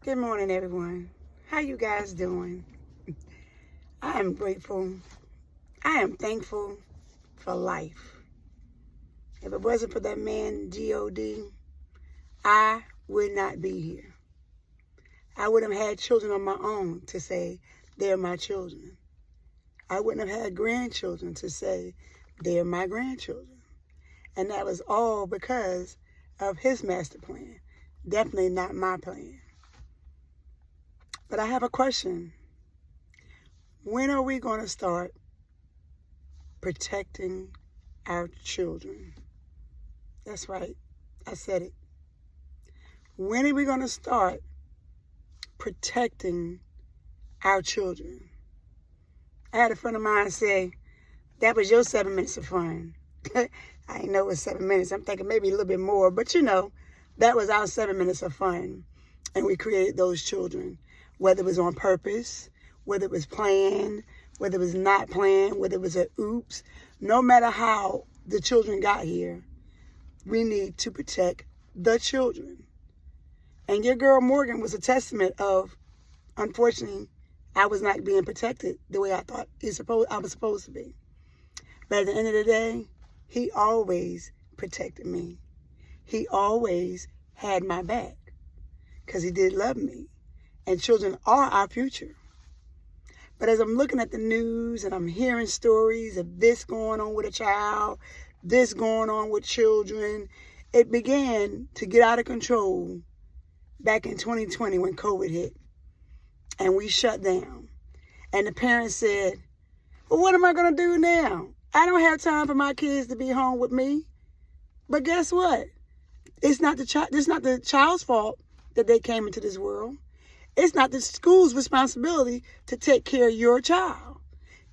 Good morning, everyone. How you guys doing? I am grateful. I am thankful for life. If it wasn't for that man, G-O-D, I would not be here. I wouldn't have had children of my own to say they're my children. I wouldn't have had grandchildren to say they're my grandchildren. And that was all because of his master plan. Definitely not my plan. But I have a question. When are we going to start protecting our children? That's right. I said it. When are we going to start protecting our children? I had a friend of mine say, that was your 7 minutes of fun. I didn't know it was 7 minutes. I'm thinking maybe a little bit more. But that was our 7 minutes of fun. And we created those children. Whether it was on purpose, whether it was planned, whether it was not planned, whether it was an oops. No matter how the children got here, we need to protect the children. And your girl Morgan was a testament of, unfortunately, I was not being protected the way I thought I was supposed to be. But at the end of the day, he always protected me. He always had my back because he did love me. And children are our future. But as I'm looking at the news and I'm hearing stories of this going on with a child, this going on with children, it began to get out of control back in 2020 when COVID hit and we shut down. And the parents said, well, what am I going to do now? I don't have time for my kids to be home with me. But guess what? It's not the child's fault that they came into this world. It's not the school's responsibility to take care of your child.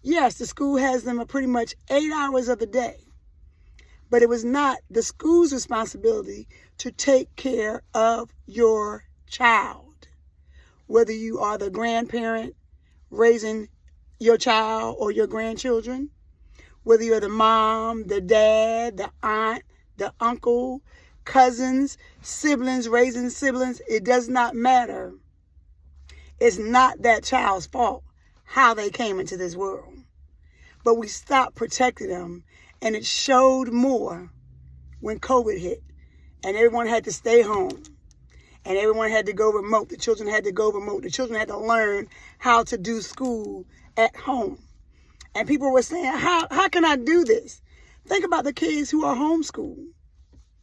Yes, the school has them pretty much 8 hours of the day. But it was not the school's responsibility to take care of your child. Whether you are the grandparent raising your child or your grandchildren, whether you're the mom, the dad, the aunt, the uncle, cousins, siblings raising siblings, it does not matter. It's not that child's fault how they came into this world. But we stopped protecting them, and it showed more when COVID hit, and everyone had to stay home, and everyone had to go remote. The children had to go remote. The children had to learn how to do school at home. And people were saying, how can I do this? Think about the kids who are homeschooled.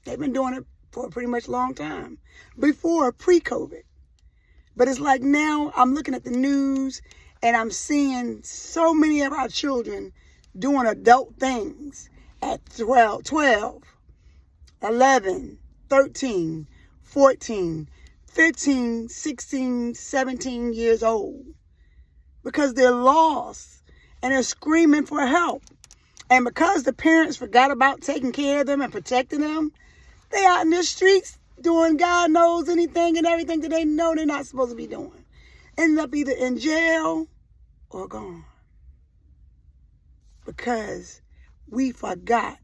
They've been doing it for a pretty much long time, pre-COVID. But it's like now I'm looking at the news and I'm seeing so many of our children doing adult things at 12, 11, 13, 14, 15, 16, 17 years old. Because they're lost and they're screaming for help. And because the parents forgot about taking care of them and protecting them, they out in the streets doing God knows anything and everything that they know they're not supposed to be doing. Ended up either in jail or gone. Because we forgot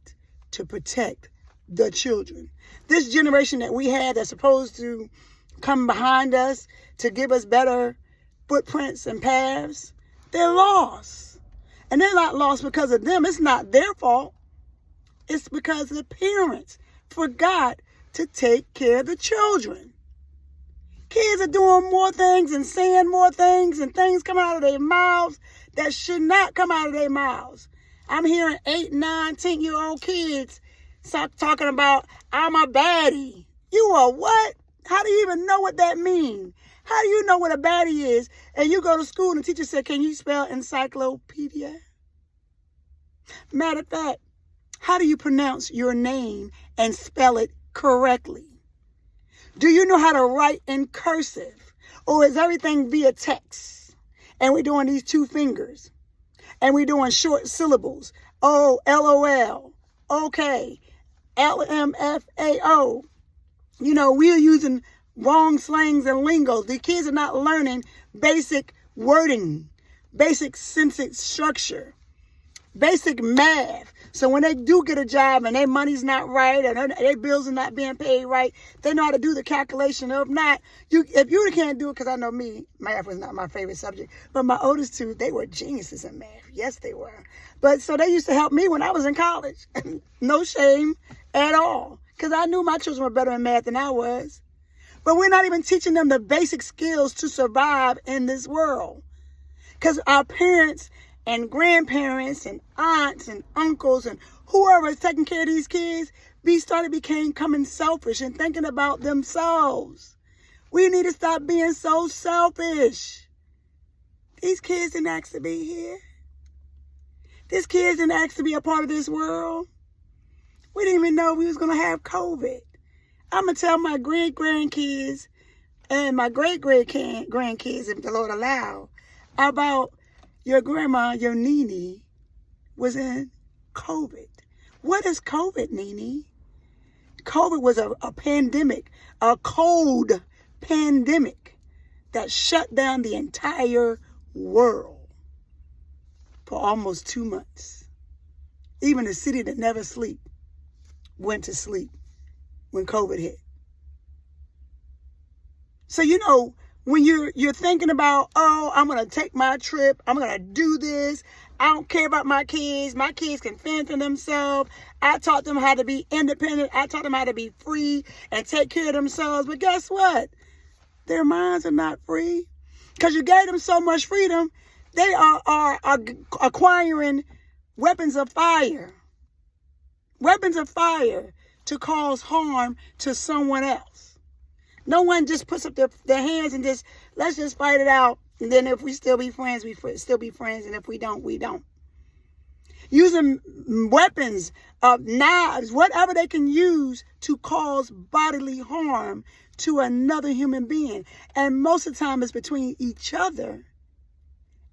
to protect the children. This generation that we had that's supposed to come behind us to give us better footprints and paths, they're lost. And they're not lost because of them. It's not their fault. It's because the parents forgot to take care of the children. Kids are doing more things and saying more things and things coming out of their mouths that should not come out of their mouths. I'm hearing 8, 9, 10-year-old kids start talking about, I'm a baddie. You are what? How do you even know what that means? How do you know what a baddie is? And you go to school and the teacher said, can you spell encyclopedia? Matter of fact, how do you pronounce your name and spell it correctly? Do you know how to write in cursive? Or is everything via text? And we're doing these 2 fingers. And we're doing short syllables. Oh, LOL. Okay. LMFAO. We're using wrong slangs and lingo. The kids are not learning basic wording, basic sentence structure. basic math. So when they do get a job and their money's not right and their bills are not being paid right, they know how to do the calculation. If not, if you can't do it, because I know me, math was not my favorite subject, but my oldest two, they were geniuses in math. Yes, they were. But so they used to help me when I was in college. No shame at all, because I knew my children were better in math than I was. But we're not even teaching them the basic skills to survive in this world. Because our parents and grandparents and aunts and uncles and whoever is taking care of these kids becoming selfish and thinking about themselves. We need to stop being so selfish. These kids didn't ask to be here. These kids didn't ask to be a part of this world. We didn't even know we was going to have COVID. I'm going to tell my great-grandkids and my great-great-grandkids, if the Lord allow, about your grandma, your Nene, was in COVID. What is COVID, Nene? COVID was a pandemic, a cold pandemic that shut down the entire world for almost 2 months. Even the city that never sleep went to sleep when COVID hit. So, you know, when you're thinking about, oh, I'm going to take my trip, I'm going to do this, I don't care about my kids can fend for themselves, I taught them how to be independent, I taught them how to be free and take care of themselves, but guess what? Their minds are not free. Because you gave them so much freedom, they are acquiring weapons of fire. Weapons of fire to cause harm to someone else. No one just puts up their hands and just, let's just fight it out. And then if we still be friends, we still be friends. And if we don't, we don't. Using weapons, knives, whatever they can use to cause bodily harm to another human being. And most of the time it's between each other,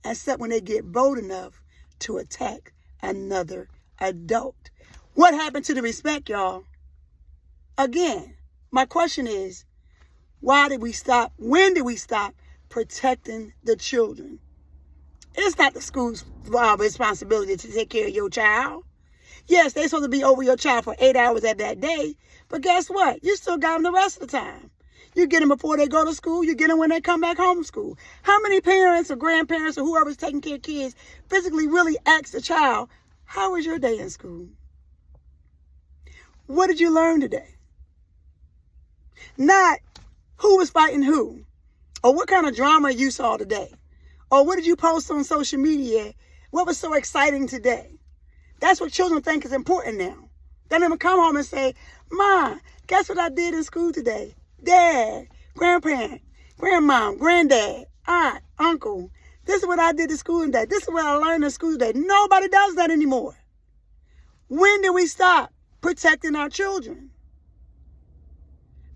except when they get bold enough to attack another adult. What happened to the respect, y'all? Again, my question is, why did we stop? When did we stop protecting the children? It's not the school's responsibility to take care of your child. Yes, they're supposed to be over your child for 8 hours at that day. But guess what? You still got them the rest of the time. You get them before they go to school. You get them when they come back home from school. How many parents or grandparents or whoever's taking care of kids physically really ask the child, how was your day in school? What did you learn today? Not who was fighting who, or what kind of drama you saw today, or what did you post on social media? What was so exciting today? That's what children think is important now. They don't even come home and say, Mom, guess what I did in school today? Dad, grandparent, grandmom, granddad, aunt, uncle. This is what I did at school today. This is what I learned in school today. Nobody does that anymore. When did we stop protecting our children?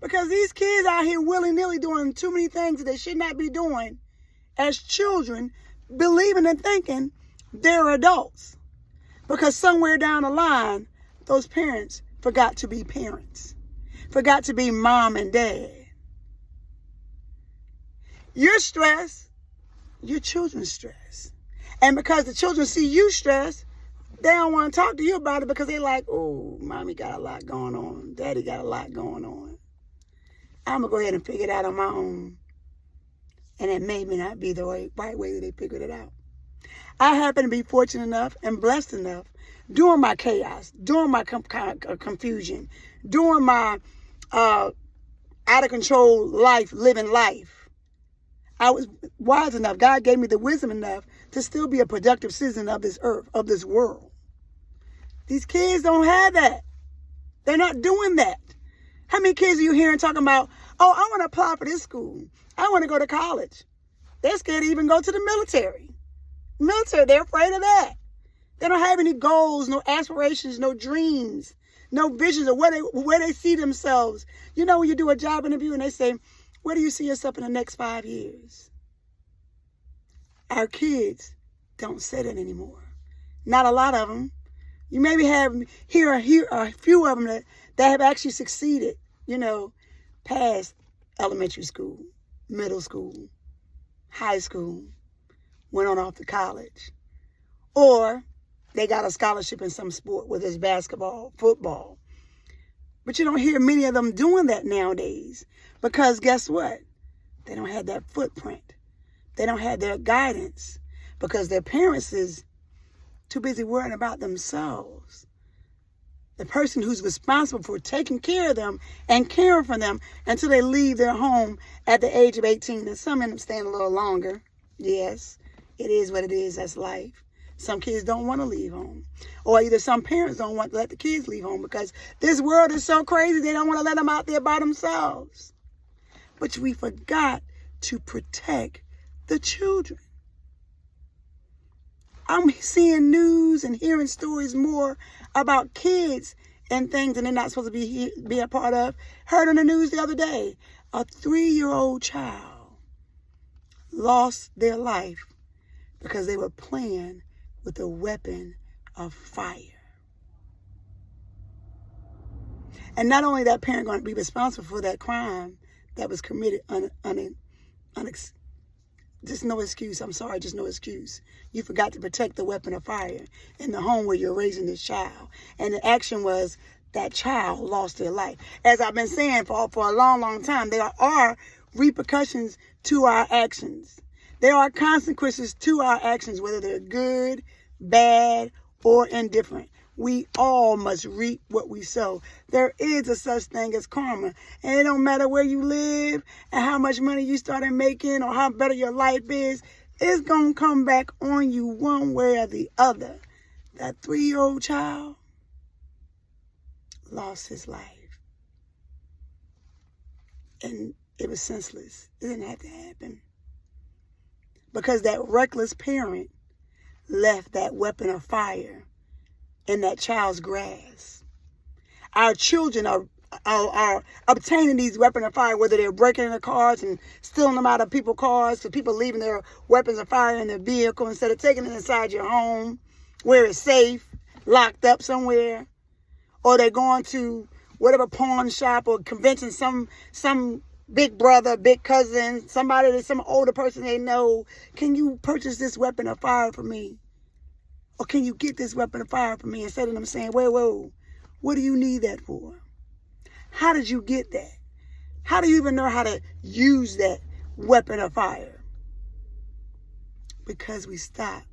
Because these kids out here willy-nilly doing too many things that they should not be doing as children, believing and thinking they're adults. Because somewhere down the line, those parents forgot to be parents, forgot to be mom and dad. You're stressed, your children's stressed. And because the children see you stressed, they don't want to talk to you about it because they're like, oh, mommy got a lot going on. Daddy got a lot going on. I'm going to go ahead and figure it out on my own. And it may not be the right way that they figured it out. I happen to be fortunate enough and blessed enough during my chaos, during my confusion, during my out of control living life. I was wise enough. God gave me the wisdom enough to still be a productive citizen of this earth, of this world. These kids don't have that. They're not doing that. How many kids are you hearing talking about, oh, I want to apply for this school. I want to go to college. They're scared to even go to the military. They're afraid of that. They don't have any goals, no aspirations, no dreams, no visions of where they see themselves. You know, when you do a job interview and they say, where do you see yourself in the next 5 years? Our kids don't say that anymore. Not a lot of them. You maybe hear a few of them that have actually succeeded, you know, past elementary school, middle school, high school, went on off to college. Or they got a scholarship in some sport, whether it's basketball, football. But you don't hear many of them doing that nowadays because guess what? They don't have that footprint. They don't have their guidance because their parents is too busy worrying about themselves. The person who's responsible for taking care of them and caring for them until they leave their home at the age of 18. And some of them staying a little longer. Yes, it is what it is. That's life. Some kids don't want to leave home. Or either some parents don't want to let the kids leave home because this world is so crazy they don't want to let them out there by themselves. But we forgot to protect the children. I'm seeing news and hearing stories more about kids and things and they're not supposed to be a part of. Heard on the news the other day, a 3-year-old child lost their life because they were playing with a weapon of fire. And not only that parent going to be responsible for that crime that was committed just no excuse. I'm sorry, just no excuse. You forgot to protect the weapon of fire in the home where you're raising this child. And the action was that child lost their life. As I've been saying for a long, long time, there are repercussions to our actions. There are consequences to our actions, whether they're good, bad, or indifferent. We all must reap what we sow. There is a such thing as karma. And it don't matter where you live and how much money you started making or how better your life is. It's going to come back on you one way or the other. That 3-year-old child lost his life. And it was senseless. It didn't have to happen. Because that reckless parent left that weapon of fire in that child's grasp. Our children are obtaining these weapons of fire, whether they're breaking into cars and stealing them out of people's cars, so people leaving their weapons of fire in their vehicle instead of taking it inside your home where it's safe, locked up somewhere. Or they're going to whatever pawn shop or convention, some big brother, big cousin, somebody, some older person they know. Can you purchase this weapon of fire for me? Or can you get this weapon of fire for me? Instead of them saying, whoa, what do you need that for? How did you get that? How do you even know how to use that weapon of fire? Because we stopped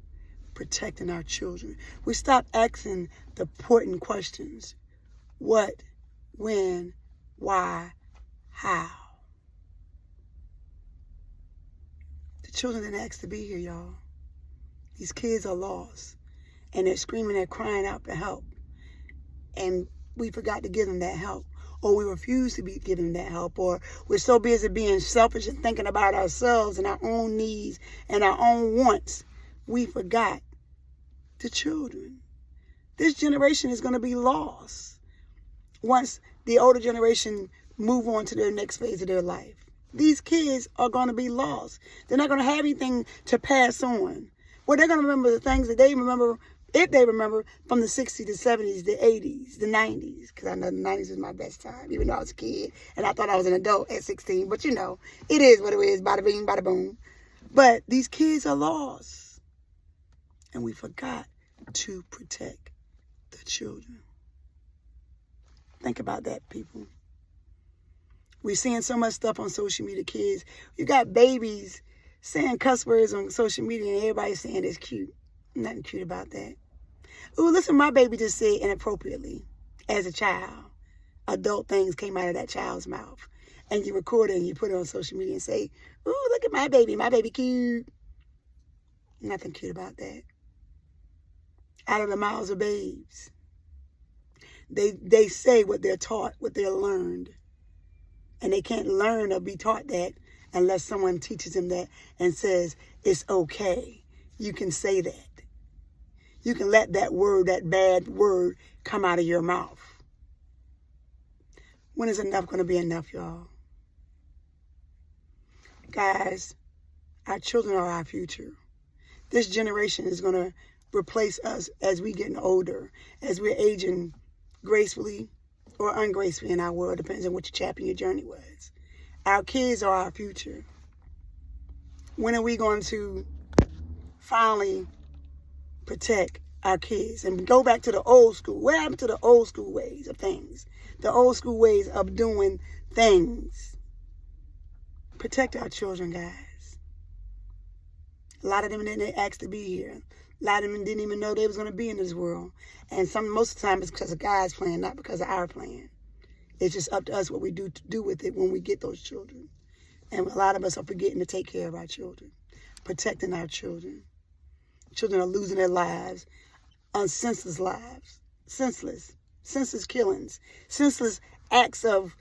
protecting our children. We stopped asking the important questions. What, when, why, how? The children didn't ask to be here, y'all. These kids are lost. And they're screaming, they're crying out for help. And we forgot to give them that help. Or we refuse to be given that help. Or we're so busy being selfish and thinking about ourselves and our own needs and our own wants. We forgot the children. This generation is going to be lost once the older generation move on to their next phase of their life. These kids are going to be lost. They're not going to have anything to pass on. Well, they're going to remember the things that they remember, if they remember, from the 60s, the 70s, the 80s, the 90s. Because I know the 90s was my best time, even though I was a kid. And I thought I was an adult at 16. But you know, it is what it is. Bada bing, bada boom. But these kids are lost. And we forgot to protect the children. Think about that, people. We're seeing so much stuff on social media, kids. You got babies saying cuss words on social media and everybody's saying it's cute. Nothing cute about that. Ooh, listen, my baby just said inappropriately as a child. Adult things came out of that child's mouth. And you record it and you put it on social media and say, ooh, look at my baby cute. Nothing cute about that. Out of the mouths of babes. They say what they're taught, what they're learned. And they can't learn or be taught that unless someone teaches them that and says, it's okay. You can say that. You can let that word, that bad word, come out of your mouth. When is enough going to be enough, y'all? Guys, our children are our future. This generation is going to replace us as we getting older, as we're aging gracefully or ungracefully in our world, depends on which chapter your journey was. Our kids are our future. When are we going to finally protect our kids and go back to the old school. What happened to the old school ways of things? The old school ways of doing things. Protect our children, guys. A lot of them didn't ask to be here. A lot of them didn't even know they was going to be in this world. And most of the time it's because of God's plan, not because of our plan. It's just up to us what we do with it when we get those children. And a lot of us are forgetting to take care of our children, protecting our children. Children are losing their lives on senseless lives, senseless killings, senseless acts of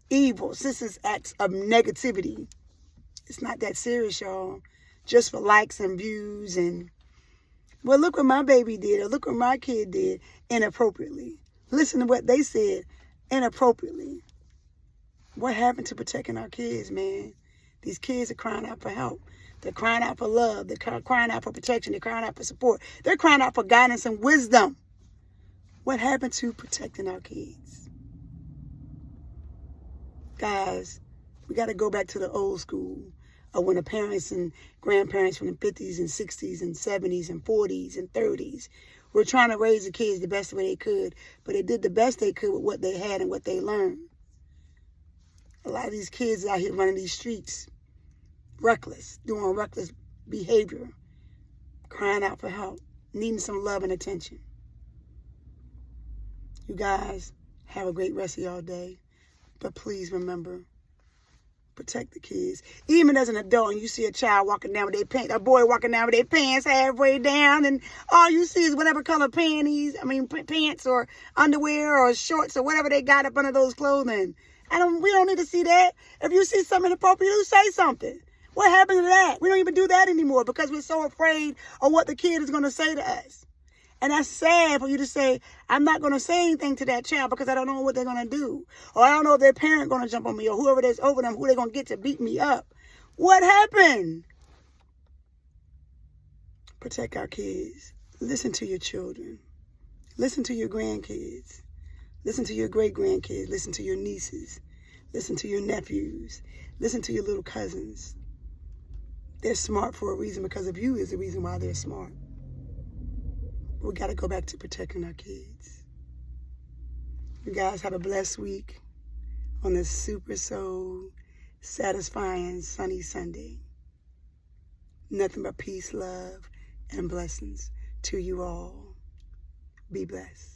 evil, senseless acts of negativity. It's not that serious, y'all. Just for likes and views and, well, look what my baby did, or look what my kid did inappropriately. Listen to what they said inappropriately. What happened to protecting our kids, man? These kids are crying out for help. They're crying out for love. They're crying out for protection. They're crying out for support. They're crying out for guidance and wisdom. What happened to protecting our kids? Guys, we got to go back to the old school of when the parents and grandparents from the 50s and 60s and 70s and 40s and 30s were trying to raise the kids the best way they could, but they did the best they could with what they had and what they learned. A lot of these kids out here running these streets, reckless, doing reckless behavior, crying out for help, needing some love and attention. You guys have a great rest of y'all day, but please remember, protect the kids. Even as an adult, and you see a child walking down with their pants, a boy walking down with their pants halfway down, and all you see is whatever color pants or underwear or shorts or whatever they got up under those clothing. We don't need to see that. If you see something inappropriate, you say something. What happened to that? We don't even do that anymore because we're so afraid of what the kid is going to say to us. And that's sad for you to say, I'm not going to say anything to that child because I don't know what they're going to do. Or I don't know if their parent going to jump on me or whoever that's over them, who they're going to get to beat me up. What happened? Protect our kids. Listen to your children. Listen to your grandkids. Listen to your great-grandkids. Listen to your nieces. Listen to your nephews. Listen to your little cousins. They're smart for a reason because of you is the reason why they're smart. We got to go back to protecting our kids. You guys have a blessed week on this super soul satisfying sunny Sunday. Nothing but peace, love, and blessings to you all. Be blessed.